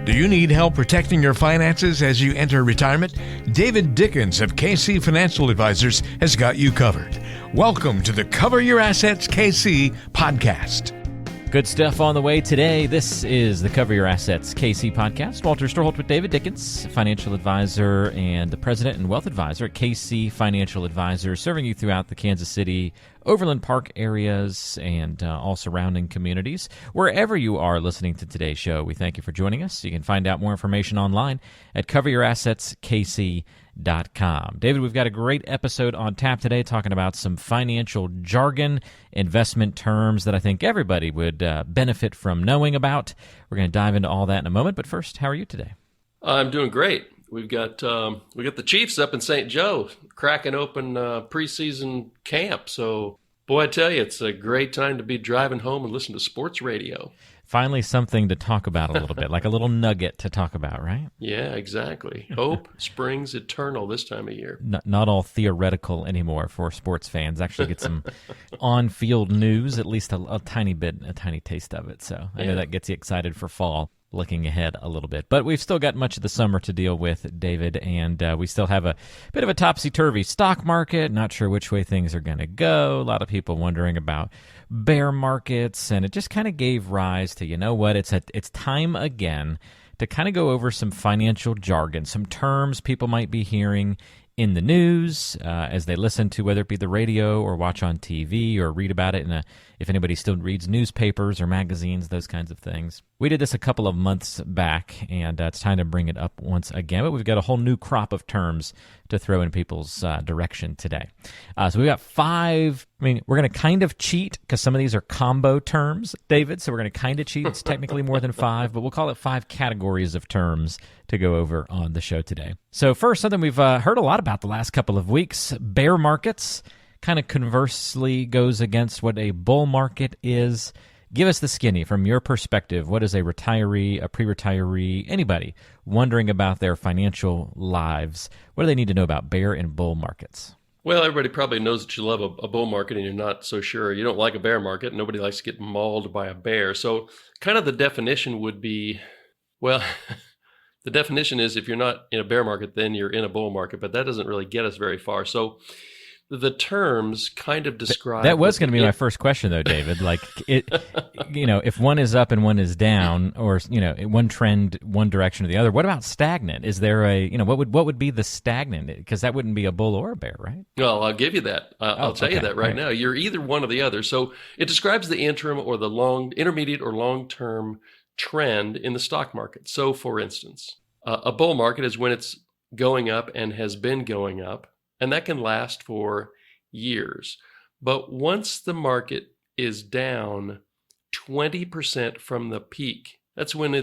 Do you need help protecting your finances as you enter retirement? David Dickens of KC Financial Advisors has got you covered. Welcome to the Cover Your Assets KC podcast. Good stuff on the way today. This is the Cover Your Assets KC podcast. Walter Storholt with David Dickens, financial advisor and the president and wealth advisor at KC Financial Advisors, serving you throughout the Kansas City, Overland Park areas, and all surrounding communities. Wherever you are listening to today's show, we thank you for joining us. You can find out more information online at coveryourassetskc.com. David, we've got a great episode on tap today talking about some financial jargon, investment terms that I think everybody would benefit from knowing about. We're going to dive into all that in a moment, but first, how are you today? I'm doing great. We got the Chiefs up in St. Joe cracking open preseason camp. So, boy, I tell you, it's a great time to be driving home and listening to sports radio. Finally, something to talk about a little bit, like a little nugget to talk about, right? Yeah, exactly. Hope springs eternal this time of year. Not all theoretical anymore for sports fans. Actually get some on-field news, at least a tiny bit, a tiny taste of it. So I know that gets you excited for fall, looking ahead a little bit. But we've still got much of the summer to deal with, David, and we still have a bit of a topsy-turvy stock market, not sure which way things are going to go. A lot of people wondering about bear markets, and it just kind of gave rise to, you know what, it's time again to kind of go over some financial jargon, some terms people might be hearing in the news as they listen to, whether it be the radio or watch on TV or read about it if anybody still reads newspapers or magazines, those kinds of things. We did this a couple of months back, and it's time to bring it up once again. But we've got a whole new crop of terms to throw in people's direction today. So we've got five. I mean, we're going to kind of cheat because some of these are combo terms, David. So we're going to kind of cheat. It's technically more than five, but we'll call it five categories of terms to go over on the show today. So first, something we've heard a lot about the last couple of weeks, bear markets. Kind of conversely goes against what a bull market is. Give us the skinny from your perspective. What is a retiree, a pre-retiree, anybody wondering about their financial lives? What do they need to know about bear and bull markets? Well, everybody probably knows that you love a bull market and you're not so sure. You don't like a bear market. Nobody likes to get mauled by a bear. So kind of the definition would be, well, the definition is if you're not in a bear market, then you're in a bull market, but that doesn't really get us very far. So the terms kind of describe... That was going to be my first question, though, David. Like, if one is up and one is down, or, one trend, one direction or the other, what about stagnant? Is there what would be the stagnant? Because that wouldn't be a bull or a bear, right? Well, I'll give you that. I'll tell you that right now. You're either one or the other. So it describes the interim or the intermediate or long-term trend in the stock market. So, for instance, a bull market is when it's going up and has been going up, and that can last for years. But once the market is down 20% from the peak, that's when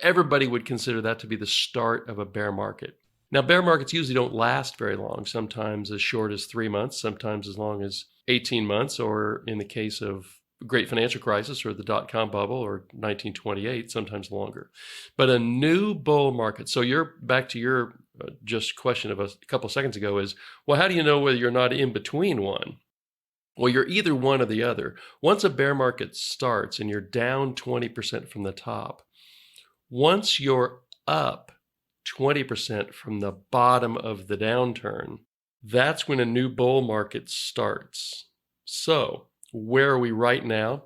everybody would consider that to be the start of a bear market. Now, bear markets usually don't last very long, sometimes as short as 3 months, sometimes as long as 18 months, or in the case of Great Financial Crisis or the dot-com bubble or 1928, sometimes longer. But a new bull market, so you're back to your just question of a couple of seconds ago is, well, how do you know whether you're not in between one? Well, you're either one or the other. Once a bear market starts and you're down 20% from the top, once you're up 20% from the bottom of the downturn, that's when a new bull market starts. So where are we right now?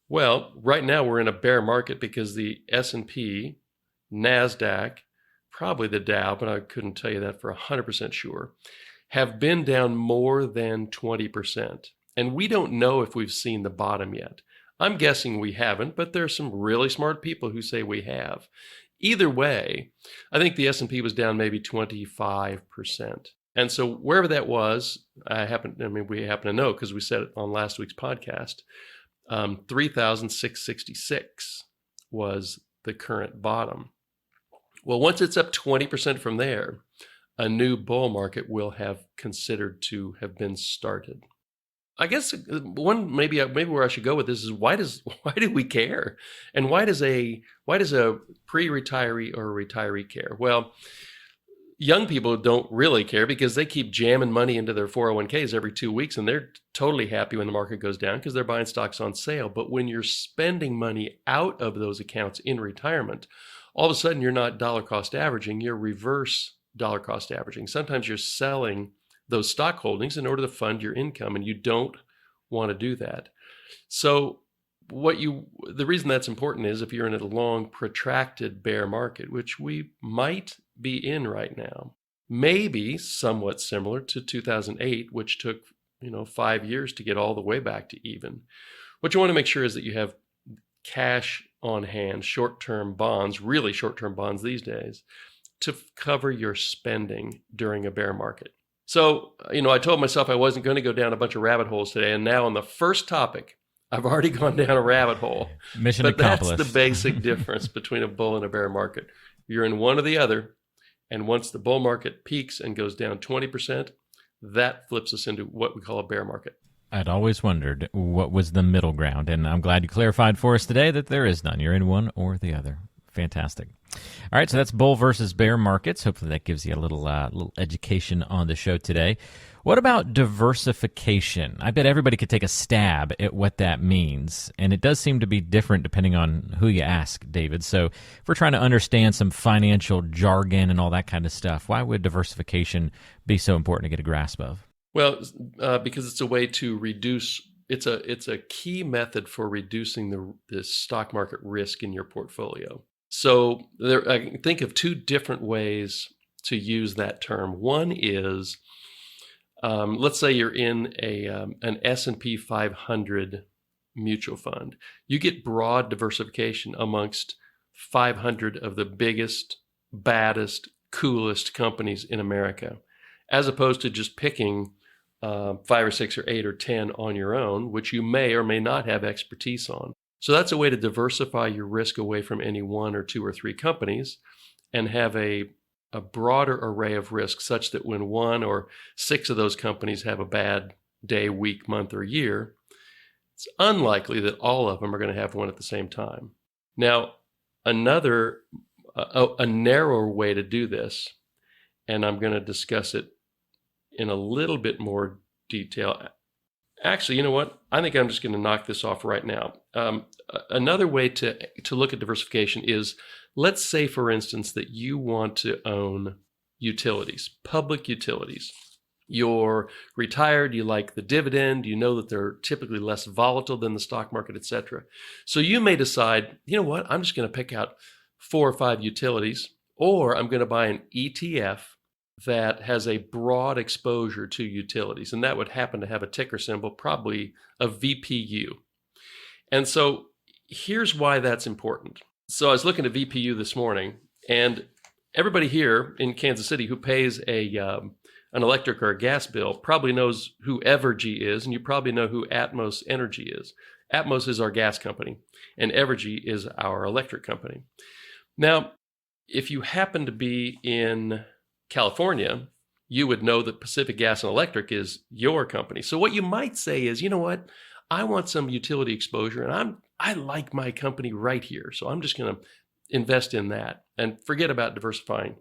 Well, right now we're in a bear market because the S&P, NASDAQ, probably the Dow, but I couldn't tell you that for 100% sure, have been down more than 20%. And we don't know if we've seen the bottom yet. I'm guessing we haven't, but there's some really smart people who say we have. Either way, I think the S&P was down maybe 25%. And so wherever that was, we happen to know because we said it on last week's podcast, 3,666 was the current bottom. Well, once it's up 20% from there, a new bull market will have considered to have been started. I guess maybe where I should go with this is why do we care, and why does a pre-retiree or a retiree care? Well, young people don't really care because they keep jamming money into their 401ks every 2 weeks, and they're totally happy when the market goes down because they're buying stocks on sale. But when you're spending money out of those accounts in retirement, all of a sudden you're not dollar cost averaging, you're reverse dollar cost averaging. Sometimes you're selling those stock holdings in order to fund your income, and you don't want to do that. So the reason that's important is if you're in a long, protracted bear market, which we might be in right now, maybe somewhat similar to 2008, which took 5 years to get all the way back to even. What you want to make sure is that you have cash on hand, short-term bonds, really short-term bonds these days, to cover your spending during a bear market. So, I told myself I wasn't going to go down a bunch of rabbit holes today, and now on the first topic, I've already gone down a rabbit hole. Mission accomplished. That's the basic difference between a bull and a bear market. You're in one or the other, and once the bull market peaks and goes down 20%, that flips us into what we call a bear market. I'd always wondered what was the middle ground, and I'm glad you clarified for us today that there is none. You're in one or the other. Fantastic. All right, so that's bull versus bear markets. Hopefully that gives you a little education on the show today. What about diversification? I bet everybody could take a stab at what that means, and it does seem to be different depending on who you ask, David. So if we're trying to understand some financial jargon and all that kind of stuff, why would diversification be so important to get a grasp of? Well, because it's a way to reduce. It's a key method for reducing the stock market risk in your portfolio. So I can think of two different ways to use that term. One is, let's say you're in an S&P 500 mutual fund. You get broad diversification amongst 500 of the biggest, baddest, coolest companies in America, as opposed to just picking 5 or 6 or 8 or 10 on your own, which you may or may not have expertise on. So that's a way to diversify your risk away from any 1 or 2 or 3 companies and have a broader array of risks such that when 1 or 6 of those companies have a bad day, week, month, or year, it's unlikely that all of them are going to have one at the same time. Now, a narrower way to do this, and I'm going to discuss it in a little bit more detail. Actually, you know what? I think I'm just going to knock this off right now. Another way to look at diversification is, let's say, for instance, that you want to own utilities, public utilities. You're retired, you like the dividend, you know that they're typically less volatile than the stock market, etc. So you may decide, you know what? I'm just going to pick out 4 or 5 utilities, or I'm going to buy an ETF that has a broad exposure to utilities, and that would happen to have a ticker symbol, probably a VPU. And so here's why that's important. So I was looking at VPU this morning, and everybody here in Kansas City who pays an electric or a gas bill probably knows who Evergy is, and you probably know who Atmos Energy is. Atmos is our gas company, and Evergy is our electric company. Now, if you happen to be in California, you would know that Pacific Gas and Electric is your company. So what you might say is, you know what, I want some utility exposure, and I like my company right here, so I'm just going to invest in that and forget about diversifying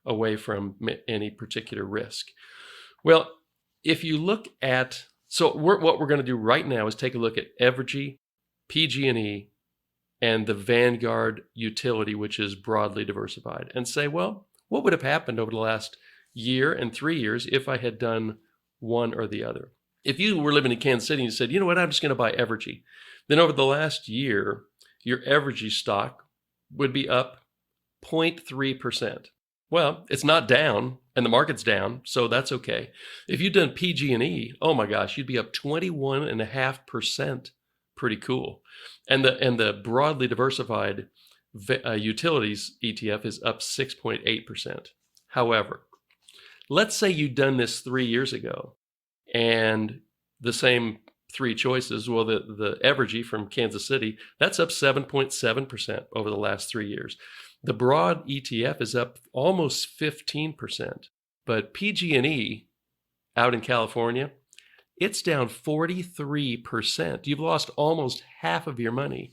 away from any particular risk. Well, if you look at, what we're going to do right now is take a look at Evergy, PG&E, and the Vanguard utility, which is broadly diversified, and say, well, what would have happened over the last year and 3 years if I had done one or the other? If you were living in Kansas City and you said, you know what, I'm just going to buy Evergy, then over the last year, your Evergy stock would be up 0.3%. Well, it's not down, and the market's down, so that's okay. If you'd done PG&E, oh my gosh, you'd be up 21.5%. Pretty cool. And the broadly diversified utilities ETF is up 6.8%. However, let's say you'd done this 3 years ago, and the same 3 choices, well, the Evergy from Kansas City, that's up 7.7% over the last 3 years. The broad ETF is up almost 15%, but PG&E out in California, it's down 43%. You've lost almost half of your money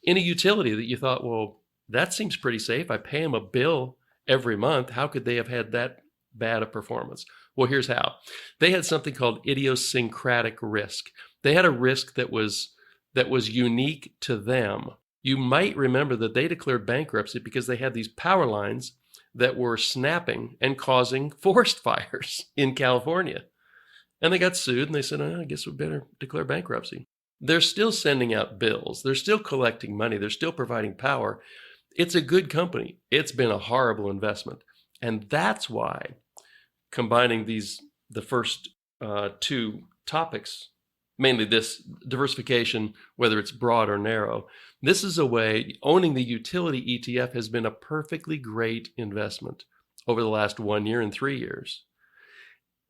in a utility that you thought, well, that seems pretty safe. I pay them a bill every month, how could they have had that bad a performance? Well, here's how. They had something called idiosyncratic risk. They had a risk that was unique to them. You might remember that they declared bankruptcy because they had these power lines that were snapping and causing forest fires in California. And they got sued, and they said, I guess we better declare bankruptcy. They're still sending out bills. They're still collecting money. They're still providing power. It's a good company. It's been a horrible investment. And that's why combining the first two topics, mainly this diversification, whether it's broad or narrow, this is a way, owning the utility ETF has been a perfectly great investment over the last 1 year and 3 years.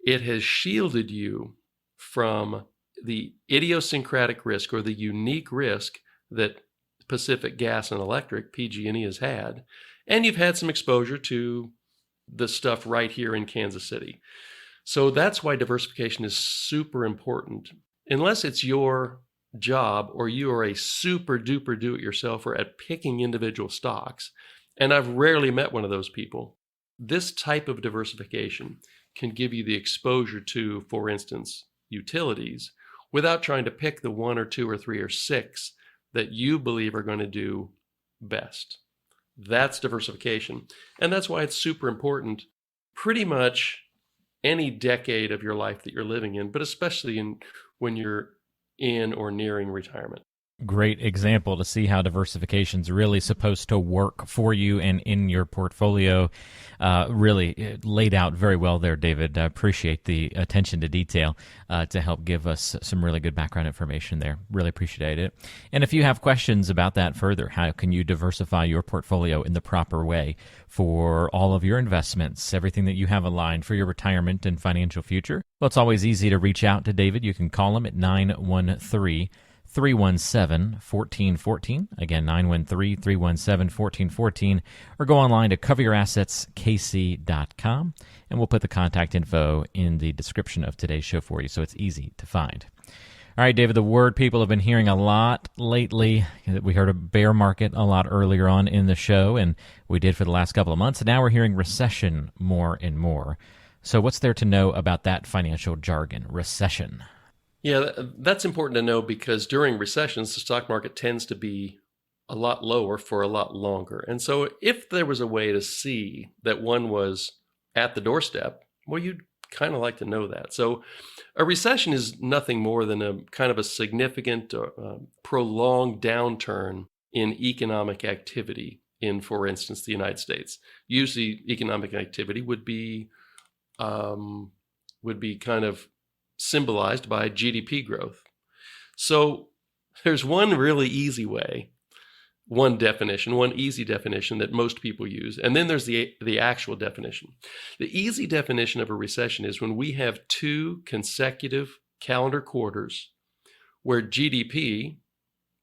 It has shielded you from the idiosyncratic risk or the unique risk that Pacific Gas and Electric, PG&E, has had. And you've had some exposure to the stuff right here in Kansas City. So that's why diversification is super important. Unless it's your job or you are a super duper do-it-yourselfer at picking individual stocks, and I've rarely met one of those people, this type of diversification can give you the exposure to, for instance, utilities without trying to pick the 1 or 2 or 3 or 6 that you believe are going to do best. That's diversification. And that's why it's super important pretty much any decade of your life that you're living in, but especially when you're in or nearing retirement. Great example to see how diversification is really supposed to work for you and in your portfolio. Really laid out very well there, David. I appreciate the attention to detail to help give us some really good background information there. Really appreciate it. And if you have questions about that further, how can you diversify your portfolio in the proper way for all of your investments, everything that you have aligned for your retirement and financial future? Well, it's always easy to reach out to David. You can call him at 913-317-1414. Again, 913-317-1414. Or go online to coveryourassetskc.com, and we'll put the contact info in the description of today's show for you, so it's easy to find. All right, David, the word people have been hearing a lot lately. We heard a bear market a lot earlier on in the show, and we did for the last couple of months. And now we're hearing recession more and more. So what's there to know about that financial jargon, recession? Yeah, that's important to know because during recessions, the stock market tends to be a lot lower for a lot longer. And so if there was a way to see that one was at the doorstep, well, you'd kind of like to know that. So a recession is nothing more than a kind of a significant prolonged downturn in economic activity in, for instance, the United States. Usually economic activity would be kind of symbolized by GDP growth. So there's one really easy way, one easy definition that most people use, and then there's the actual definition. The easy definition of a recession is when we have 2 consecutive calendar quarters where GDP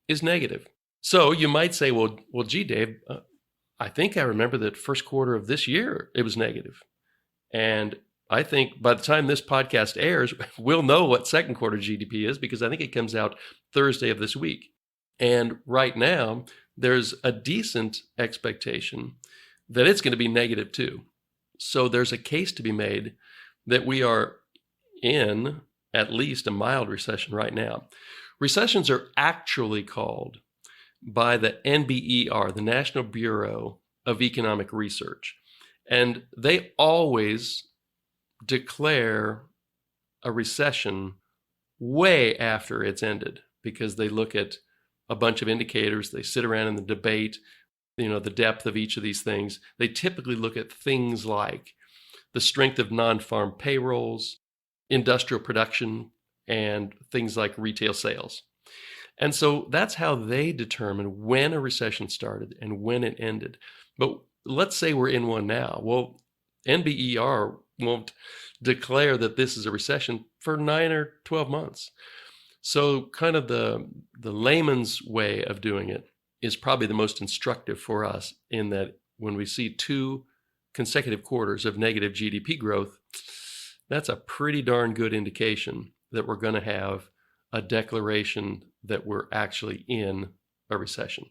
is negative. So you might say, well, gee, Dave, I think I remember that first quarter of this year it was negative. And I think by the time this podcast airs, we'll know what second quarter GDP is because I think it comes out Thursday of this week. And right now, there's a decent expectation that it's going to be negative too. So there's a case to be made that we are in at least a mild recession right now. Recessions are actually called by the NBER, the National Bureau of Economic Research. And they always declare a recession way after it's ended because they look at a bunch of indicators. They sit around in the debate, the depth of each of these things. They typically look at things like the strength of non-farm payrolls, industrial production, and things like retail sales. And so that's how they determine when a recession started and when it ended. But let's say we're in one now. Well, NBER won't declare that this is a recession for 9 or 12 months. So kind of the layman's way of doing it is probably the most instructive for us in that when we see 2 consecutive quarters of negative GDP growth, that's a pretty darn good indication that we're going to have a declaration that we're actually in a recession.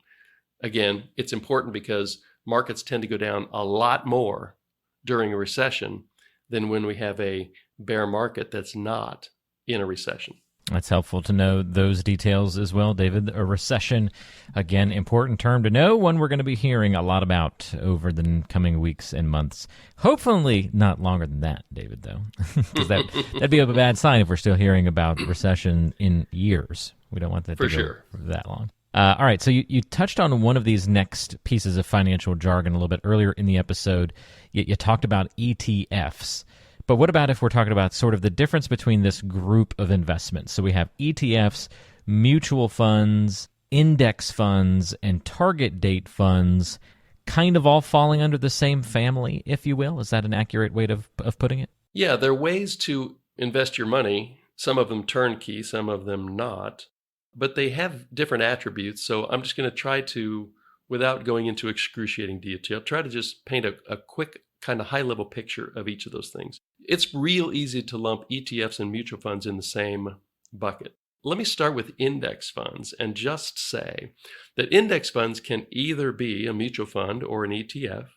Again, it's important because markets tend to go down a lot more during a recession than when we have a bear market that's not in a recession. That's helpful to know those details as well, David. A recession, again, important term to know, one we're going to be hearing a lot about over the coming weeks and months. Hopefully not longer than that, David, though, because that'd be a bad sign if we're still hearing about recession in years. We don't want that to go that long. All right, so you touched on one of these next pieces of financial jargon a little bit earlier in the episode. You talked about ETFs. But what about if we're talking about sort of the difference between this group of investments? So we have ETFs, mutual funds, index funds, and target date funds, kind of all falling under the same family, if you will. Is that an accurate way of putting it? Yeah, there are ways to invest your money, some of them turnkey, some of them not, but they have different attributes. So I'm just going to try to, without going into excruciating detail, try to just paint a quick kind of high-level picture of each of those things. It's real easy to lump ETFs and mutual funds in the same bucket. Let me start with index funds and just say that index funds can either be a mutual fund or an ETF.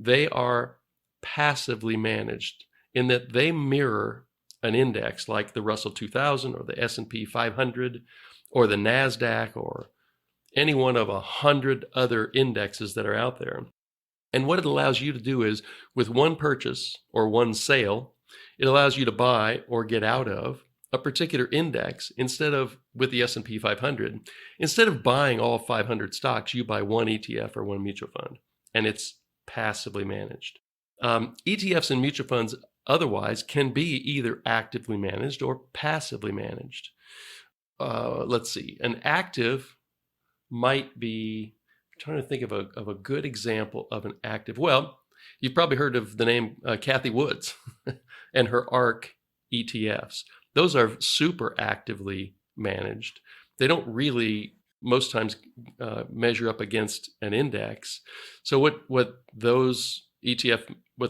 They are passively managed in that they mirror an index like the Russell 2000 or the S&P 500 or the NASDAQ or any one of 100 other indexes that are out there. And what it allows you to do is, with one purchase or one sale, it allows you to buy or get out of a particular index instead of, with the S&P 500, instead of buying all 500 stocks, you buy one ETF or one mutual fund, and it's passively managed. ETFs and mutual funds otherwise can be either actively managed or passively managed. Let's see, an active might be, trying to think of a good example of an active. Well, you've probably heard of the name Cathie Woods and her ARK ETFs. Those are super actively managed. They don't really, most times, measure up against an index. So what the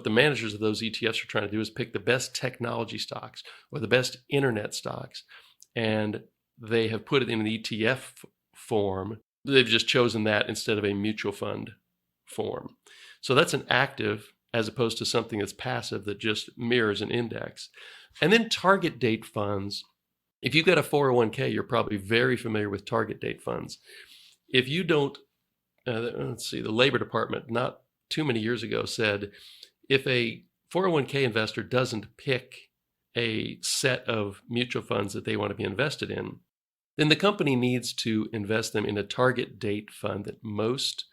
managers of those ETFs are trying to do is pick the best technology stocks or the best internet stocks, and they have put it in an ETF form. They've just chosen that instead of a mutual fund form. So that's an active as opposed to something that's passive that just mirrors an index. And then target date funds. If you've got a 401k, you're probably very familiar with target date funds. If you don't, the Labor Department not too many years ago said, if a 401k investor doesn't pick a set of mutual funds that they want to be invested in, then the company needs to invest them in a target date fund that most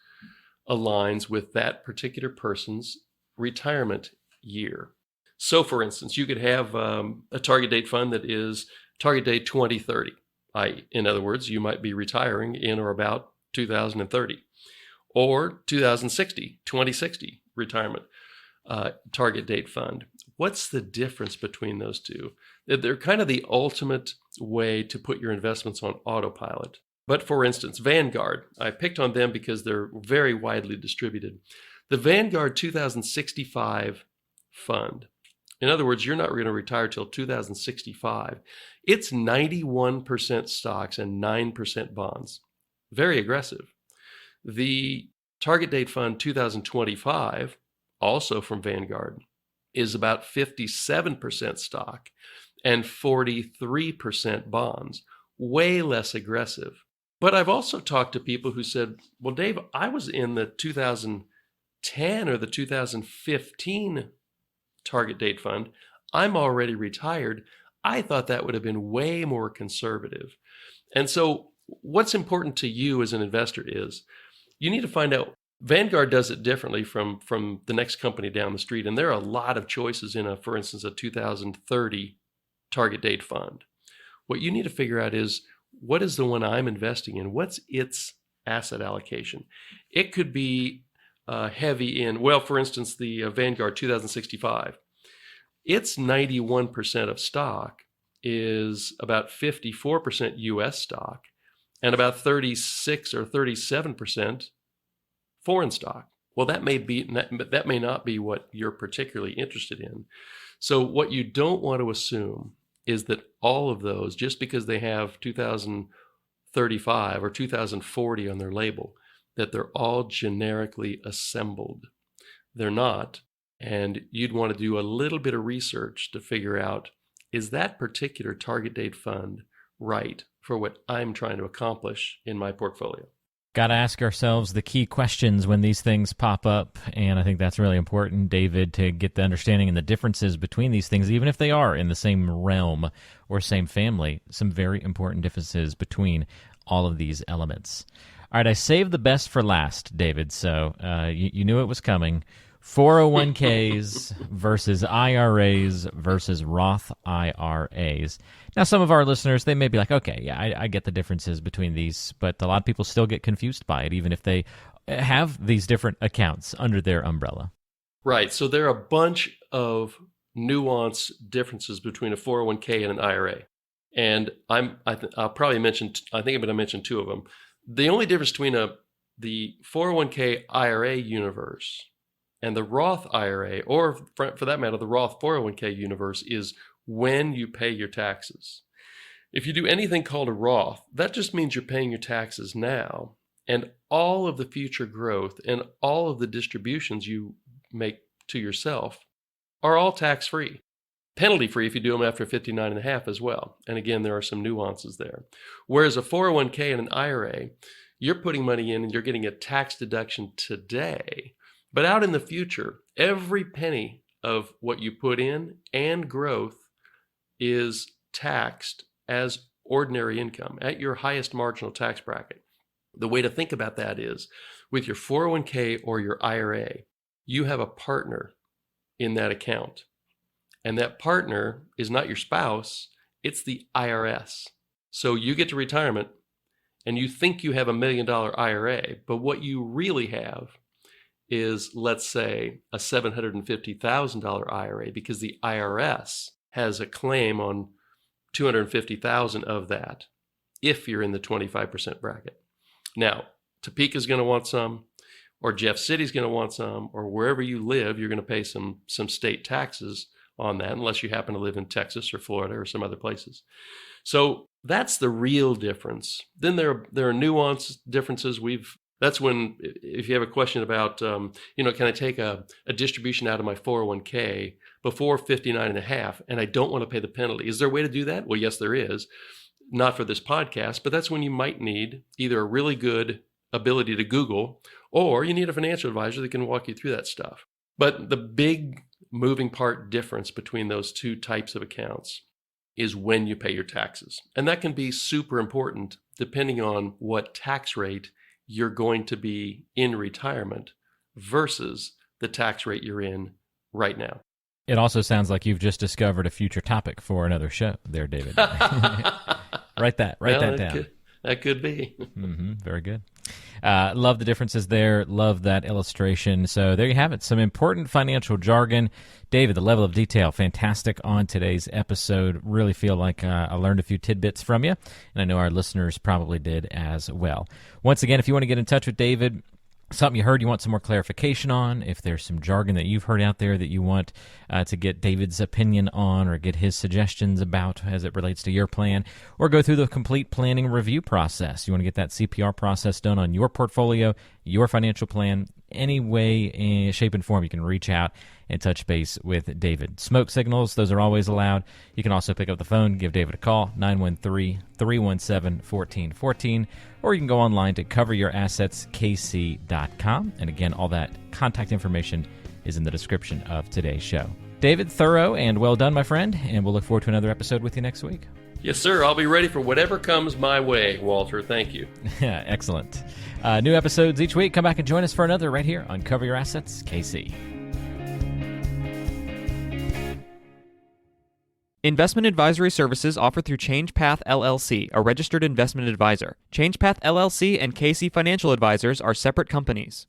aligns with that particular person's retirement year. So, for instance, you could have a target date fund that is target date 2030. In other words, you might be retiring in or about 2030, or 2060 retirement target date fund. What's the difference between those two? They're kind of the ultimate way to put your investments on autopilot. But for instance, Vanguard, I picked on them because they're very widely distributed. The Vanguard 2065 fund, in other words, you're not going to retire till 2065. It's 91% stocks and 9% bonds. Very aggressive. The target date fund 2025, also from Vanguard, is about 57% stock and 43% bonds, way less aggressive. But I've also talked to people who said, well, Dave, I was in the 2010 or the 2015 target date fund. I'm already retired. I thought that would have been way more conservative. And so what's important to you as an investor is you need to find out. Vanguard does it differently from the next company down the street. And there are a lot of choices in for instance, a 2030 target date fund. What you need to figure out is, what is the one I'm investing in? What's its asset allocation? It could be heavy in, well, for instance, the Vanguard 2065. Its 91% of stock is about 54% U.S. stock and about 36 or 37% foreign stock. Well, that may not be what you're particularly interested in. So what you don't want to assume is that all of those, just because they have 2035 or 2040 on their label, that they're all generically assembled. They're not. And you'd want to do a little bit of research to figure out, is that particular target date fund right for what I'm trying to accomplish in my portfolio? Got to ask ourselves the key questions when these things pop up, and I think that's really important, David, to get the understanding and the differences between these things, even if they are in the same realm or same family, some very important differences between all of these elements. All right, I saved the best for last, David, so you knew it was coming. 401ks versus IRAs versus Roth IRAs. Now, some of our listeners, they may be like, okay, yeah, I get the differences between these, but a lot of people still get confused by it, even if they have these different accounts under their umbrella. Right. So there are a bunch of nuance differences between a 401k and an IRA. And I'll probably mention, I think I'm going to mention two of them. The only difference between the 401k IRA universe and the Roth IRA, or for that matter, the Roth 401k universe, is when you pay your taxes. If you do anything called a Roth, that just means you're paying your taxes now, and all of the future growth and all of the distributions you make to yourself are all tax-free. Penalty-free if you do them after 59 and a half as well. And again, there are some nuances there. Whereas a 401k and an IRA, you're putting money in and you're getting a tax deduction today. But out in the future, every penny of what you put in and growth is taxed as ordinary income at your highest marginal tax bracket. The way to think about that is with your 401k or your IRA, you have a partner in that account. And that partner is not your spouse, it's the IRS. So you get to retirement and you think you have $1 million IRA, but what you really have is, let's say, a $750,000 IRA, because the IRS has a claim on $250,000 of that if you're in the 25% bracket. Now, Topeka's going to want some, or Jeff City's going to want some, or wherever you live, you're going to pay some state taxes on that, unless you happen to live in Texas or Florida or some other places. So that's the real difference. Then there are nuanced differences. That's when, if you have a question about, can I take a distribution out of my 401k before 59 and a half, and I don't want to pay the penalty. Is there a way to do that? Well, yes, there is. Not for this podcast, but that's when you might need either a really good ability to Google, or you need a financial advisor that can walk you through that stuff. But the big moving part difference between those two types of accounts is when you pay your taxes. And that can be super important depending on what tax rate you're going to be in retirement versus the tax rate you're in right now. It also sounds like you've just discovered a future topic for another show there, David. Write that down. That could be. Very good. Love the differences there. Love that illustration. So there you have it. Some important financial jargon. David, the level of detail, fantastic on today's episode. Really feel like I learned a few tidbits from you, and I know our listeners probably did as well. Once again, if you want to get in touch with David, something you heard you want some more clarification on, if there's some jargon that you've heard out there that you want to get David's opinion on or get his suggestions about as it relates to your plan, or go through the complete planning review process. You want to get that CPR process done on your portfolio, your financial plan, any way, shape, and form you can reach out and touch base with David. Smoke signals, those are always allowed. You can also pick up the phone, give David a call, 913-317-1414, or you can go online to coveryourassetskc.com. And again, all that contact information is in the description of today's show. David, thorough and well done, my friend, and we'll look forward to another episode with you next week. Yes, sir. I'll be ready for whatever comes my way, Walter. Thank you. Excellent. New episodes each week. Come back and join us for another right here on Cover Your Assets, KC. Investment advisory services offered through ChangePath LLC, a registered investment advisor. ChangePath LLC and KC Financial Advisors are separate companies.